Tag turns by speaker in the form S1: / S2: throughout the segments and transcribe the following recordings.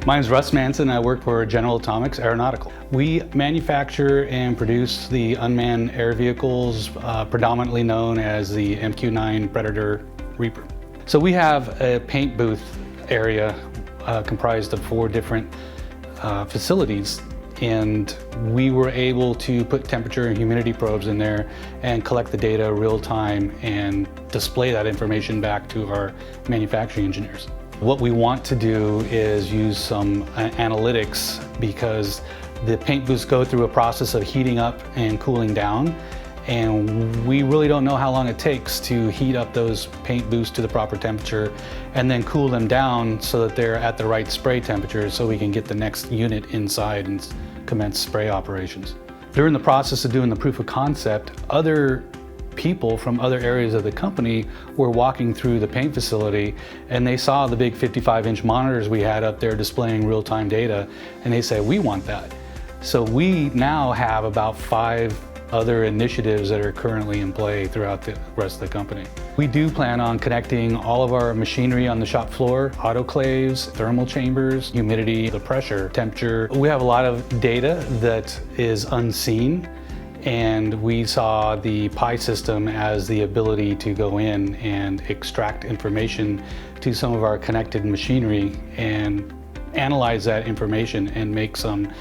S1: Mine's Russ Manson. I work for General Atomics Aeronautical. We manufacture and produce the unmanned air vehicles, predominantly known as the MQ-9 Predator Reaper. So we have a paint booth area comprised of 4 different facilities, and we were able to put temperature and humidity probes in there and collect the data real time and display that information back to our manufacturing engineers. What we want to do is use some analytics, because the paint booths go through a process of heating up and cooling down, and we really don't know how long it takes to heat up those paint booths to the proper temperature and then cool them down so that they're at the right spray temperature so we can get the next unit inside and commence spray operations. During the process of doing the proof of concept, other people from other areas of the company were walking through the paint facility, and they saw the big 55-inch monitors we had up there displaying real-time data, and they said, we want that. So we now have about 5 other initiatives that are currently in play throughout the rest of the company. We do plan on connecting all of our machinery on the shop floor, autoclaves, thermal chambers, humidity, the pressure, temperature. We have a lot of data that is unseen, and we saw the PI system as the ability to go in and extract information to some of our connected machinery and analyze that information and make some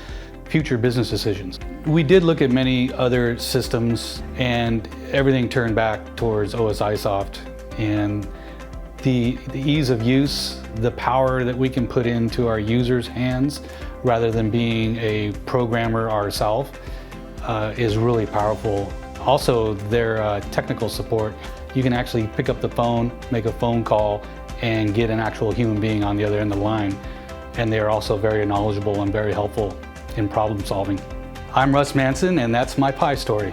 S1: future business decisions. We did look at many other systems, and everything turned back towards OSIsoft, and the ease of use, the power that we can put into our users' hands rather than being a programmer ourselves is really powerful. Also, their technical support. You can actually pick up the phone, make a phone call, and get an actual human being on the other end of the line. And they're also very knowledgeable and very helpful in problem solving. I'm Russ Manson, and that's my pie story.